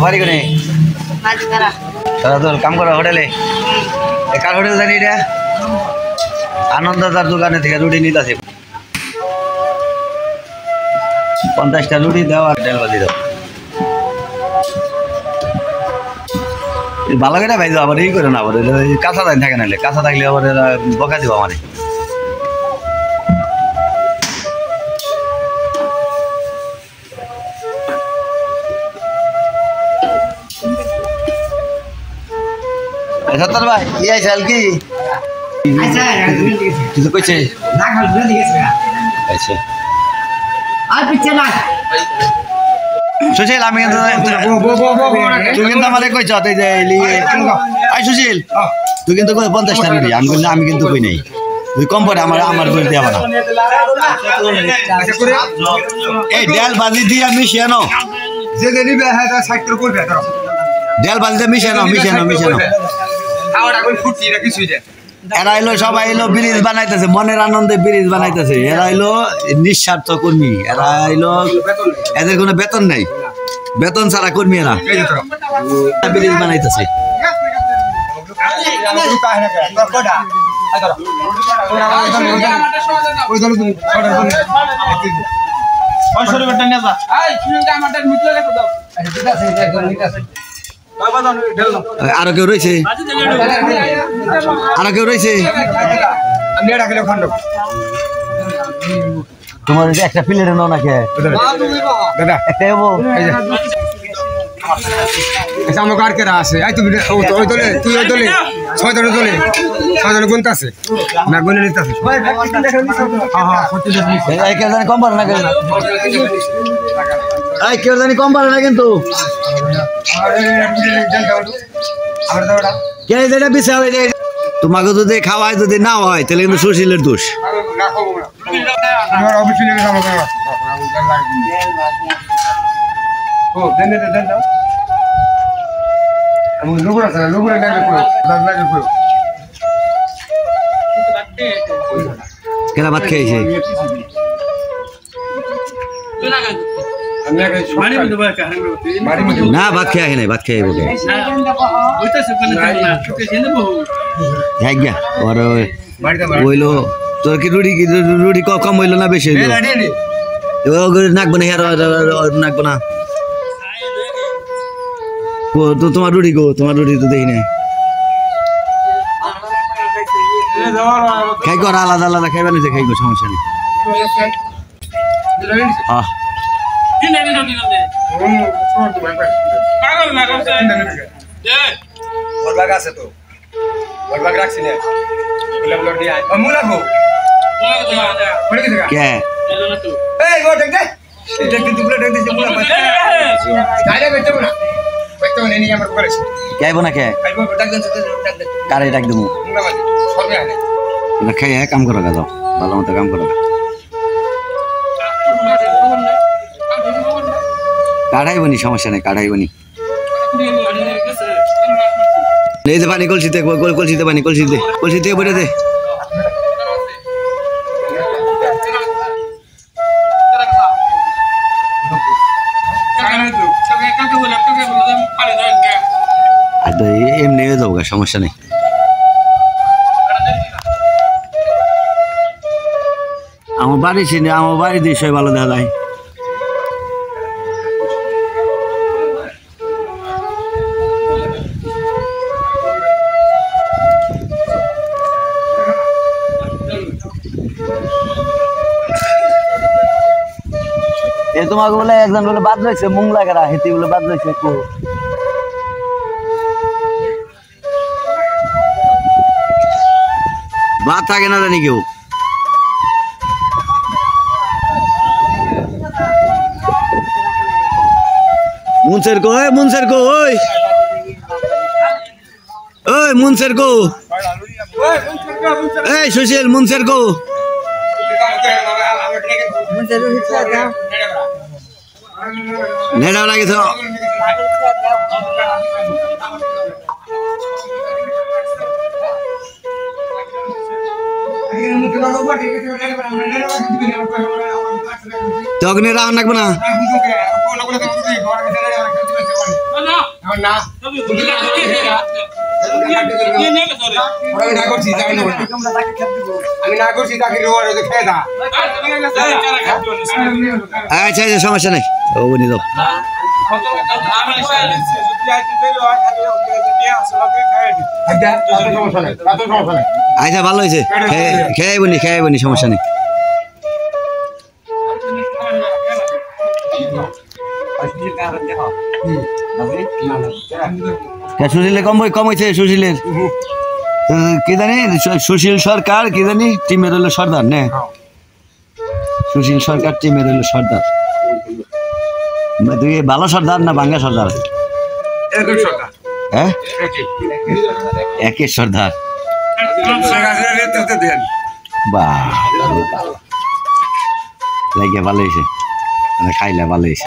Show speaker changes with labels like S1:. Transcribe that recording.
S1: বাড়ি কোনে সারাদল কাম করা হোটেলে কার হোটেল জানি এটা আনন্দদার দোকানে থেকে রুটি নিতেছে 50টা রুটি দাও আর ডাল ভাজি দাও ভালো করে ভাই আবার এই করে না আবার কাঁচা দাইন থাকে নাহলে কাঁচা থাকলে আবার বকা দিব আমারে সত্তর ভাই কি আছে কি কিছু কইছে আচ্ছা আর পিছে না সুশীল আমি তুই কিন্তু আমাদের কইছ তুই যে আই সুশীল তুই কিন্তু 50টা রুটি আমি বললাম আমি কিন্তু কই নাই তুই কম পড়ে আমার করে দেবা না এই ডাল ভাজি দিয়ে মিশানো যে নিবে হ্যাঁ 60 টাকা করবে ডাল ভাজিতে মিশানো খাওয়াটা কই ফুটি না কিছুই দে এরা এলো সবাই এলো ব্রিজ বানাইতেছে মনের আনন্দে ব্রিজ বানাইতেছে এরা এলো নিঃস্বার্থ কর্মী এরা এলো এদের কোনো বেতন নাই বেতন ছাড়া কর্মী এরা ব্রিজ বানাইতেছে আরো কেউ রয়েছে তোমার একটা প্লেট নাও না কে দাদা একটা হবো আমার কার কেরা আছে এই তুমি ওই দলে তুই ওই দলে 6 জনের দলে 6 জন গুনতে আছে না গুনে নিতে আছে হ্যাঁ এই কেউ জানি কম পারে না কেন এই কেউ জানি কম পারে না কিন্তু কে যেটা বিছাও তোমাকে যদি খাওয়ায় যদি না হয় তাহলে কিন্তু সুশীলের দোষ কেনা ভাত খেয়েছে না ভাত খেয়ে আসে নাই ভাত খেয়ে হইলো তোর কি রুটি কম হইলো না বেশি হইলো নাকবো না নাকবো না তো তোমার রুটি তো দেখি না খাই কর আলাদা আলাদা খাইবা নিজে খাইব সমস্যা নেই কারে ডাক দেবো খাই কাম করো যাও ভালো মতো কাম করো কাটাইবনি সমস্যা নেই কাটাইবনি এই যে পানি কলসিতে পানি কলসিতে বলে দে এমনি হয়ে যাবো সমস্যা নেই আমার বাড়ি দৃশ্য ভালো দেখা যায় তোমাকে বলে একজন বলে বাদ রয়েছে মুংলা কেরা হেতি বলে বাদ রয়েছে বাদ থাকে না জানি কেউ মুনসের কো ওই মুনসের কো এই সুশীল মুনসের কো নেড়াও লাগে তো তখন রাউন্ড লাগবে না আচ্ছা আচ্ছা সমস্যা নেই ও বনি দাও আচ্ছা ভালো হয়েছে খেয়ে বনি সমস্যা নেই সুশীলের কম হয়েছে সুশীলের কি জানি সুশীল সরকার কি জানি টিমের হলো সর্দার নে সুশীল সরকার টিমের হলো সর্দার তুই ভালো সর্দার না বাঙ্গা সর্দার হ্যাঁ একের সর্দার বাহ লাগে ভালো হয়েছে খাইলে ভালো হয়েছে